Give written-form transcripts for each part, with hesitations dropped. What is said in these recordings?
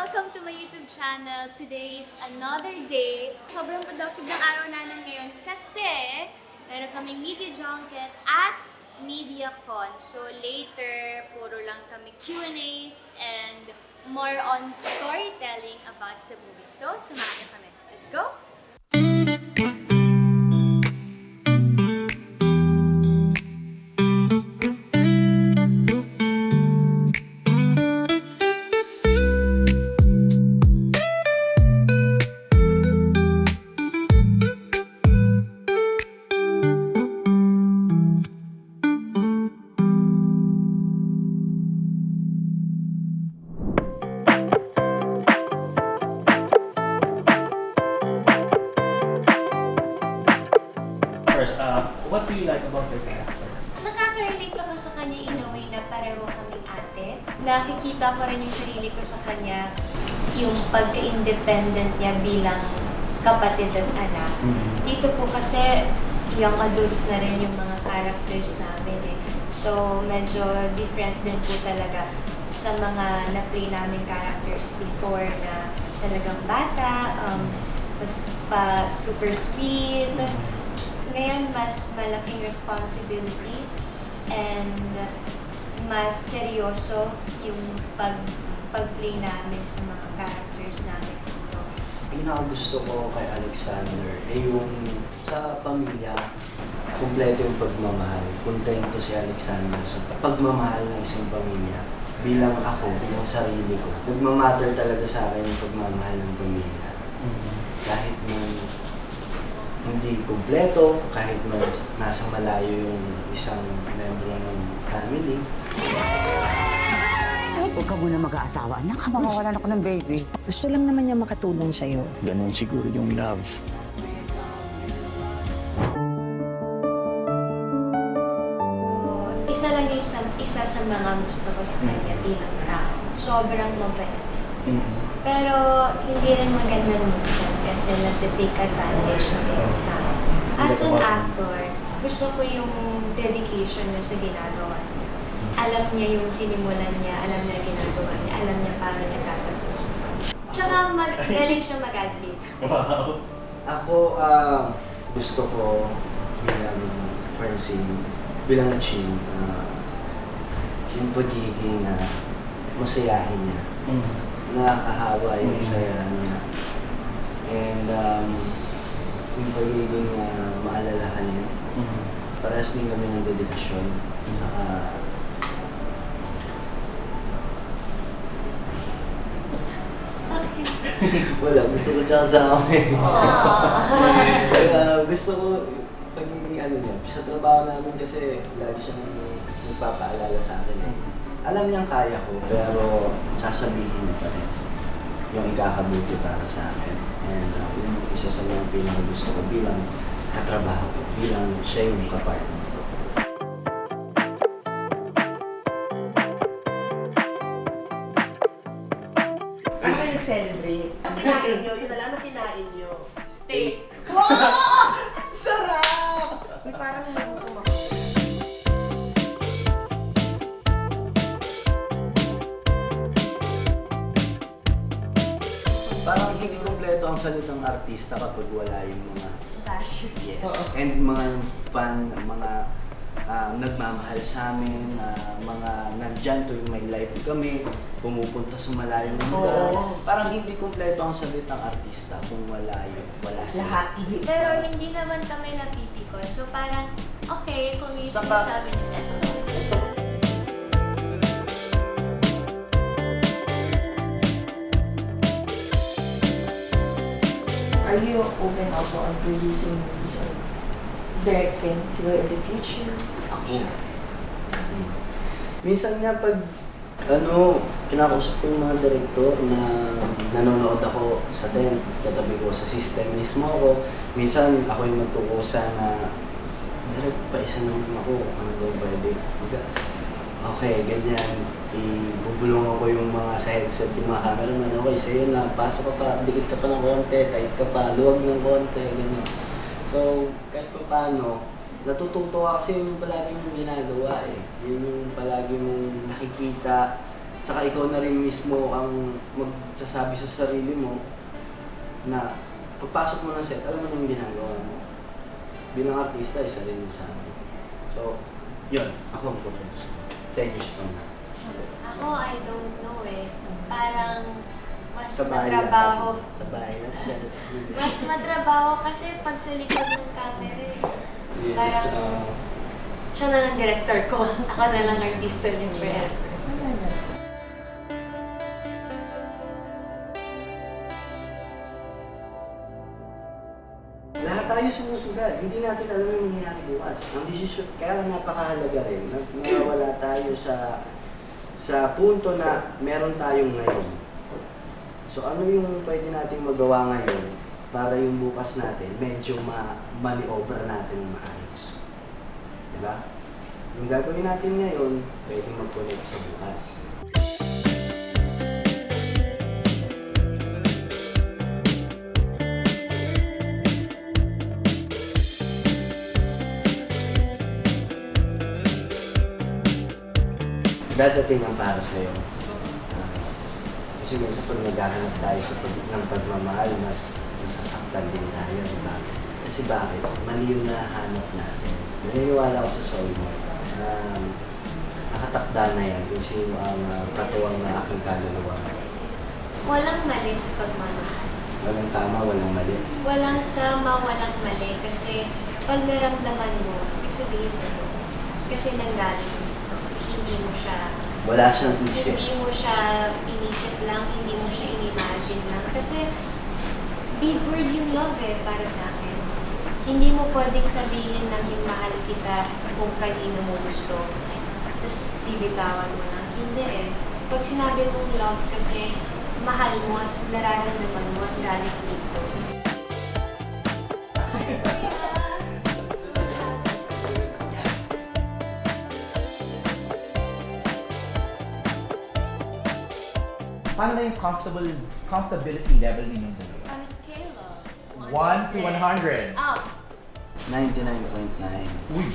Welcome to my YouTube channel. Today is another day. Sobrang productive ng araw namin ngayon kasi meron kaming media junket at MediaCon. So later, puro lang kami Q&As and more on storytelling about sa movie. So, samahan niyo kami. Let's go! First, what do you like about your character? Nakaka-relate ako sa kanya in a way na pareho kaming ate. Nakikita ko rin yung sarili ko sa kanya, yung pagka-independent niya bilang kapatid at anak. Dito po kasi young adults na rin yung mga characters namin eh. So medyo different din po talaga sa mga na-play namin characters before na talagang bata, mas pa super sweet. Ngayon, mas malaking responsibility and mas seryoso yung pag-play namin sa mga characters namin dito. Pinakagusto ko kay Alexander ay yung sa pamilya, kumpleto yung pagmamahal. Kontento si Alexander sa pagmamahal ng isang pamilya. Bilang ako, bilang sarili ko, nagmamatter talaga sa akin yung pagmamahal ng pamilya. Kahit man hindi kumpleto, kahit mas nasa malayo yung isang membro ng family. Huwag ka muna mag-aasawa. Anak, mawawalan ako ng baby. Gusto lang naman niya makatulong sa'yo. Ganon siguro yung love. Isa sa mga gusto ko sa kanya bilang tao. Sobrang mabait. Pero hindi rin maganda minsan kasi nag-take advantage ng ibang tao. As an actor, gusto ko yung dedication niya sa ginagawa niya. Alam niya yung sinimulan niya, alam niya ginagawa niya, alam niya paano niya tatapos. Tsaka galing siya mag-adlib. Wow! Ako, gusto ko bilang Francine, bilang Chin, yung pagiging masayahin niya. Nakakahawa yung saya niya. And yung pagiging maalalahanin. Parehas din kami ng dedikasyon. Wala, gusto ko siya kasama eh. Gusto ko pagiging niya. Sa trabaho namin kasi lagi siyang nagpapaalala sa akin eh. Alam niyang kaya ko, pero sasabihin niya pa rin yung ikakabuti para sa akin. And yung isa sa mga pinakagusto ko bilang katrabaho ko, bilang siya yung kapartner ko. Ano kayo nag-celebrate? Ang kinain nyo, yun alam, anong kinain nyo? Steak. Wow! Ang sarap! Uy, parang nagutom ako. Parang hindi kompleto ang salitang artista kapag wala yung mga Bashers. yes. And mga fan, mga nagmamahal sa amin, mga nandyan tuwing may live kami, pumupunta sa malayong lugar. Parang hindi kompleto ang salitang artista kung wala yun, wala sila. Lahat. Pero hindi naman kami napipikon. So parang, okay, kung yung Saka- sinasabi niyo, eto. Are you open also on producing movies or directing siguro in the future? Ako. Minsan nga pag kinakausap ko yung mga direktor na nanonood ako sa tent, katabi ko sa system mismo ako. Minsan ako yung magkukusa na, direct pa isa naman ako, ano ba pwede? Okay, ganyan. Ibubulong ako yung mga sa headset, yung mga cameraman. Okay, sa'yo na, pasok ka pa, dikit ka pa ng konti, tight ka pa, luwag ng konti, ganyan. So, kahit pa paano, natututo ka kasi yung palagi mong ginagawa eh. Yun yung palagi mong nakikita Saka ikaw na rin mismo ang magsasabi sa sarili mo na pagpasok mo ng set, alam mo na yung ginagawa mo. Bilang artista, isa rin yung sa akin. So, yun. Ako ang propose. 10 years pa na. Ako, I don't know eh. Parang mas Sa bahay lang matrabaho. kasi. Sa bahay lang. Mas matrabaho kasi pag sa likod ng camera eh. Yes, Parang siya na lang director ko. Ako na lang artista niya forever. Wala na. lahat tayo sumusugat. Hindi natin alam yung mangyayari bukas. Ang desisyon, kaya napakahalaga rin na nawala tayo sa punto na meron tayong ngayon. So ano yung pwede nating magawa ngayon para yung bukas natin medyo ma-maniover natin ng maayos. Diba? Yung gagawin natin ngayon, pwede mag-connect sa bukas. Dadating ang para sa'yo. Kasi minsan pag naghahanap tayo ng pagmamahal, mas nasasaktan din tayo, di ba? Kasi bakit? Mali yung nahanap natin. Naniniwala ako sa soul mo. Nakatakda na yan kung sino ang katuwang na aking kaluluwa. Walang mali sa pagmamahal. Walang tama, walang mali. Walang tama, walang mali. Kasi pag naramdaman mo, ibig sabihin mo, kasi nanggaling dito, hindi mo siya Wala siyang isip. Hindi mo siya inisip lang, hindi mo siya in-imagine lang. Kasi big word yung love eh, para sa akin. Hindi mo pwedeng sabihin ng yung mahal kita kung kanino mo gusto. Tapos bibitawan mo lang. Hindi eh. Pag sinabi mong love kasi mahal mo at nararamdaman mo at galing dito. Paano na yung comfortability level ninyong dalawa? On a scale of 1 to 100. Up. 99.9. Uy!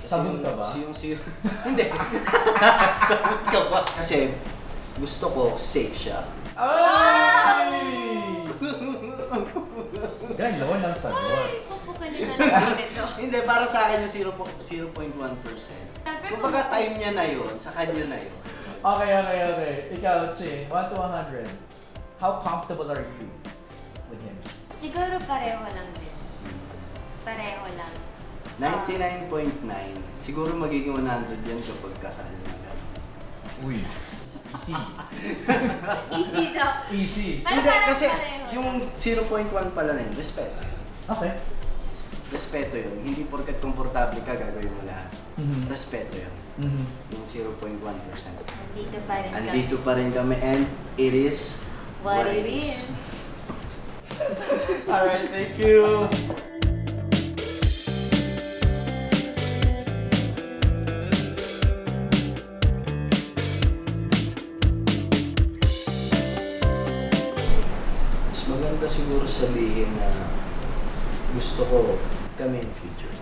Sabog ka ba? Hindi. Sabog ka ba? Kasi gusto ko safe siya. Ay! Ganon ang sagot. Ay, pupukalin na lang ito. Hindi, para sa akin yung 0.1%. Kumbaga time niya na yun, sa kanya na yun. Okay. Ikaw, Ching, 1 to 100. How comfortable are you with him? Siguro pareho lang din. Pareho lang. 99.9. Siguro magiging 100 yan kapag kasal na lang. Uy! Easy. Easy daw. Easy. Pero Hindi, parang kasi pareho. yung 0.1 pala na yun, respeto. Okay. Respeto yun. Hindi porket komportable ka, gagawin mo lahat. Mhm. Respeto yun. Mhm. Yung 0.1%. Andito pa rin kami. Andito pa rin kami and it is What it is. Alright, thank you. Mas maganda siguro sabihin na gusto ko kami yung future.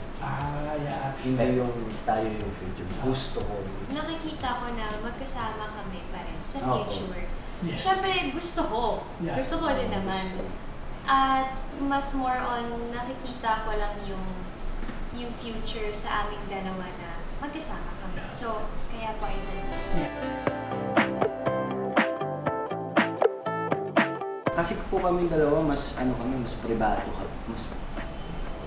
Yeah. Hindi yung tayo yung future. Gusto ko. Nakikita ko na magkasama kami pa rin sa Oo. future. Yes. Siyempre, gusto ko. Yeah. Gusto ko din naman. Gusto. At mas more on, nakikita ko lang yung future sa aming dalawa na magkasama kami. Yeah. So, kaya po ay yes. Kasi po kami dalawa mas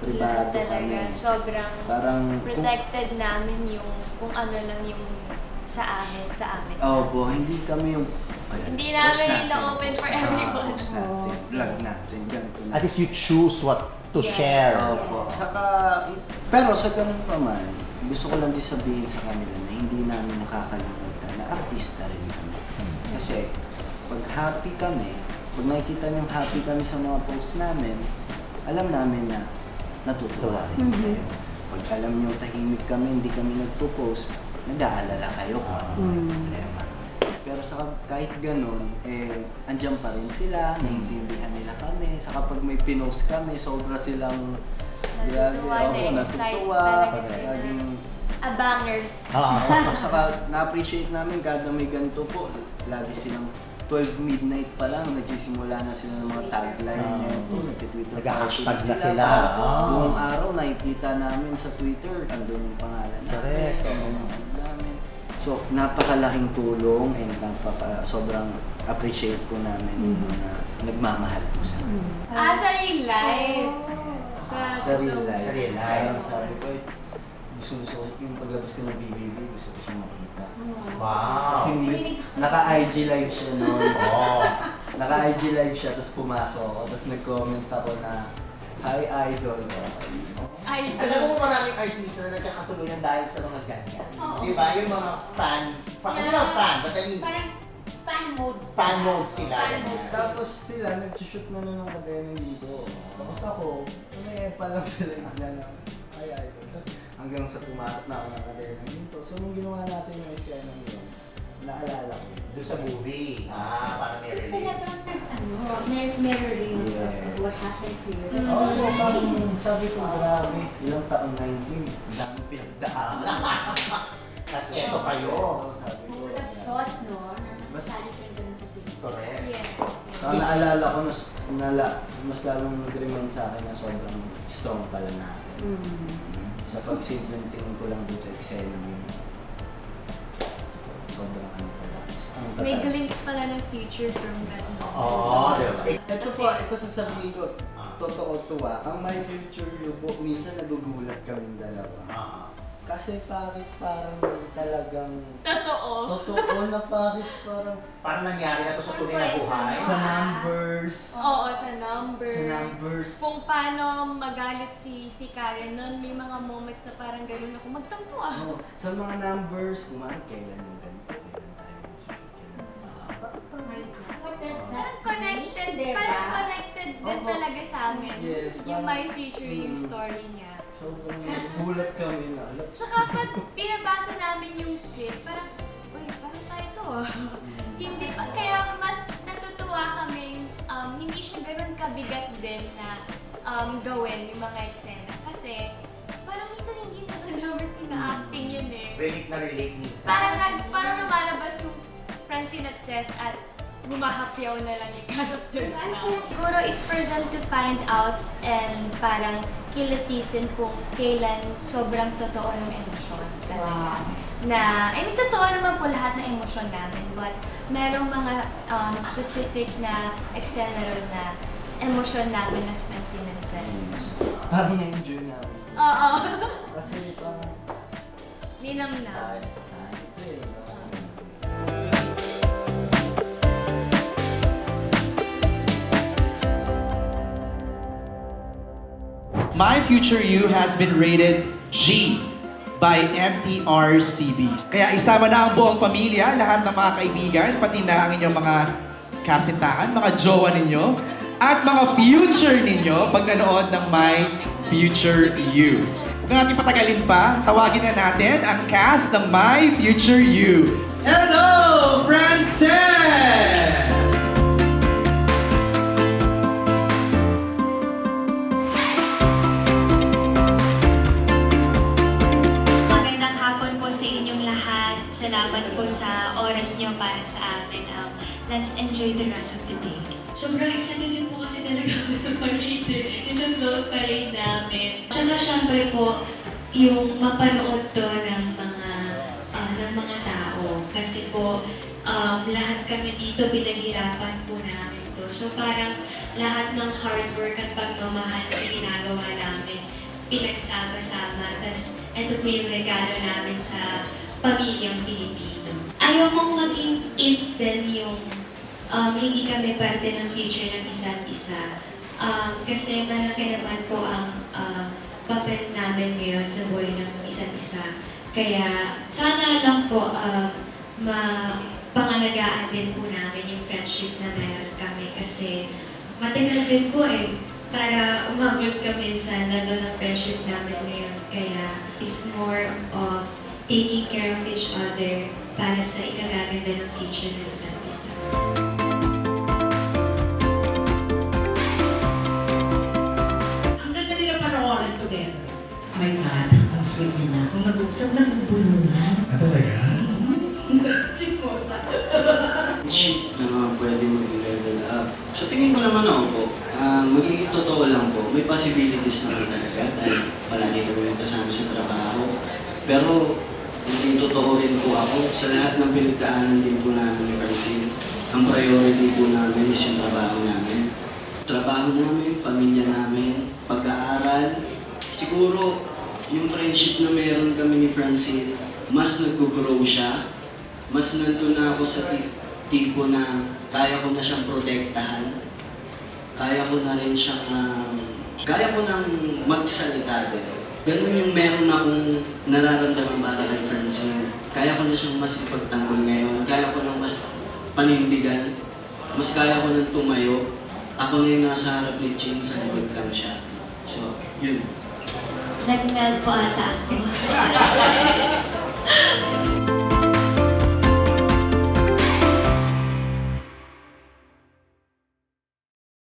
pribado Talaga, kami. sobrang Parang protected namin yung kung ano lang yung sa amin. po, hindi kami yung Hindi post namin natin, ina-open post for natin, everyone. post natin, vlog natin, ganito na. At least you choose what to Yes. share. Opo. Saka, pero sa ganun pa man, gusto ko lang din sabihin sa kanila na hindi namin nakakalimutan na artista rin kami. Kasi, pag happy kami, pag nakikita niyong happy kami sa mga posts namin, alam namin na natutuwa rin kayo. Pag alam niyo tahimik kami, hindi kami nagpo-post, nag-aalala kayo kung ano yung problema. Pero kahit ganun, andyan pa rin sila, naiintindihan nila kami. Saka pag may pinost kami, sobra silang Natutuwa, grabe, na-excite natutuwa. talaga sila. Laging abangers. Saka na-appreciate namin kada may ganito po. Lagi silang 12 midnight pa lang, nagsisimula na sila ng mga tagline nito, nag-Twitter Nag-hashtag party na sila. Buong araw nakikita namin sa Twitter, andun yung pangalan namin. Correct. Namin. So, napakalaking tulong and sobrang appreciate po namin yung mga nagmamahal po sa amin. Sa real life. Sa real life. Sa real life. Parang sabi ko, gusto ko yung paglabas ko ng BBB, gusto ko siya makita. Wow. Kasi naka-IG live siya noon. Oh. Naka-IG live siya, tapos pumasok ako, tapos nag-comment ako na, hi idol. Alam mo maraming artista na nagkakatuluyan dahil sa mga ganyan. Di ba? Yung mga fan, hindi naman fan, but I mean, Parang fan mode. fan mode sila. Fan ganyan. mode. Tapos sila, nag-shoot na nun ng kadena dito. Tapos ako, pa lang sila yung na, hi idol. Tapos hanggang sa pumasok na ako ng kadena dito. So nung ginawa natin yung eksena yun, naalala ko. Doon sa movie. Parang may relate. Talagang mirroring Yeah. of what happened to you. Oo, That's so parang nice. sabi ko, grabe, ilang taong 19, ang dami pinagdaan. Tapos eto kayo. Sabi Who ko, would have thought, no, na masasali ka yung ganun sa pelikula. Correct. Yes. saka naalala ko, mas lalong nag-remind sa akin na sobrang strong pala natin. Sa pagsimpleng tingin ko lang dun sa eksena yun. Sobrang ano pala. Ang May tatal. glimpse pala ng future from that. Oo, di ba? Ito po, ito sasabihin ko, totoo to Ang My Future You po, minsan nagugulat kaming dalawa. Kasi bakit parang talagang Totoo. totoo na bakit parang Parang nangyari na to sa tunay na buhay. sa numbers. Oo, sa number. Sa numbers. Kung paano magalit si Karen noon, may mga moments na parang gano'n ako, magtampo ah. Oo, sa mga numbers, kung ano, kailan yung ganito, kailan tayo mag-shoot, kailan tayo My God, what does that Parang connected, mean, diba? parang connected din Oo. talaga sa amin. Yes, Yung parang- My Future, yung story niya. Sobrang gulat kami na. Alam, Tsaka pag binabasa namin yung script, parang, uy, parang tayo to ah. Hindi pa, kaya mas natutuwa kaming hindi siya ganun kabigat din na gawin yung mga eksena. Kasi parang minsan hindi na namin pina-acting yun eh. Relate na relate minsan. Parang lumalabas yung Francine at Seth at humahapyaw na lang yung characters na. Siguro it's for them to find out and parang kilatisin kung kailan sobrang totoo ng emosyon talaga. Na, I mean, totoo naman po lahat ng emosyon namin, but merong mga specific na eksena ron na emosyon namin as Francine and Seth. parang na-enjoy namin. Oo. Kasi parang, Ninam na. ito eh. My Future You has been rated G by MTRCB. Kaya isama na ang buong pamilya, lahat ng mga kaibigan, pati na ang inyong mga kasintahan, mga jowa ninyo, at mga future ninyo pag nanood ng My Future You. Huwag natin patagalin pa, tawagin na natin ang cast ng My Future You. Hello, Frances! Magandang hapon po sa inyong lahat. Salamat po sa oras niyo para sa amin. Let's enjoy the rest of the day. Sobrang excited din po kasi talaga ako sa parade. Isang float parade namin. Tsaka syempre po, yung mapanood to ng mga tao. Kasi po, lahat kami dito pinaghirapan po namin to. So parang lahat ng hard work at pagmamahal sa ginagawa namin, pinagsama-sama. Tapos ito po yung regalo namin sa pamilyang Pilipino. Ayaw mong maging if then yung hindi kami parte ng future ng isa't isa. Kasi malaki naman po ang papel namin ngayon sa buhay ng isa't isa. Kaya sana lang po mapangalagaan din po namin yung friendship na meron kami. Kasi matagal din po eh para umabot kami sa level ng friendship namin ngayon. Kaya it's more of taking care of each other para sa ikagaganda ng future ng isa't isa. Ang ganda nila panoorin together. My God, ang sweet nila. Kung nag-usap, tingin ko naman ako po, magiging totoo lang po, may possibilities naman talaga dahil palagi kami kasama sa trabaho. Pero magiging totoo rin po ako sa lahat ng pinagdaanan din po namin ni Francine. Ang priority po namin is yung trabaho namin. Trabaho namin, pamilya namin, pag-aaral. Siguro yung friendship na meron kami ni Francine, mas nag-grow siya. Mas nandun na ako sa tipo na kaya ko na siyang protektahan. Kaya ko na rin siyang, kaya ko nang magsalita din. Ganun yung meron akong nararamdaman para kay Francine. Kaya ko na siyang mas ipagtanggol ngayon. Kaya ko nang mas panindigan. Mas kaya ko nang tumayo. Ako na yung nasa harap ni Chin, sa likod lang siya. So, yun. Nag-melt po ata ako.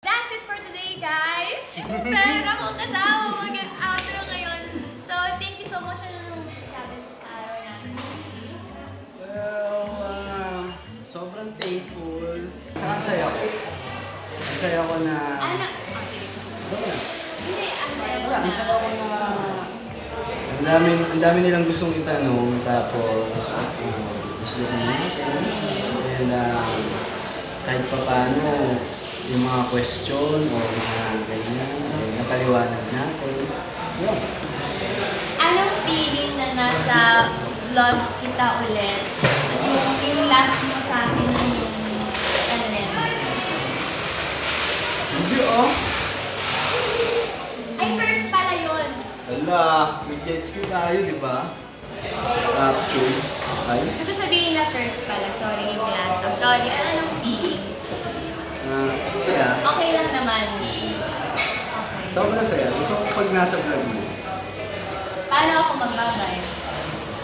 That's it for today, guys! Meron akong kasama mag-outro ngayon. So, thank you so much. Ano nung sabi mo sa araw natin? Well, sobrang thankful. Saka ang saya ko. Ang saya ko na... Ano? Oh, sige. Wala. Hindi, ang saya mo Wala, ang na. saya ko na... Ang dami nilang gustong itanong, tapos gusto ko natin. And kahit pa paano, yung mga question o mga ganyan, napaliwanag natin. Yun. Anong feeling na nasa vlog kita ulit? Yung last mo sa akin yung NS. Hindi oh. Ay, first pala yun. Hala, may jet ski tayo, di ba? Rapture. Ay? Ito sabihin na first pala. Sorry, yung last. I'm sorry. Anong feeling? Saya. Okay lang naman. Okay. Sobrang saya. Gusto ko pag nasa vlog mo. Paano ako magbabay?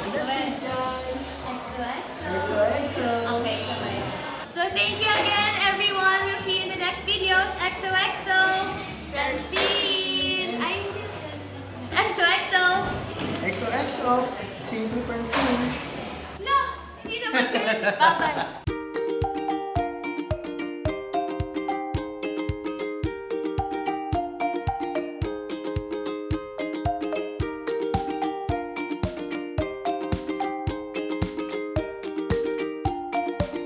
That's it, guys. XOXO. XOXO. Okay, sabay. So thank you again, everyone. We'll see you in the next videos. XOXO. Francine. Ay, hindi Francine. XOXO. XOXO. Simple Francine. No, hindi naman ganun. Bye-bye.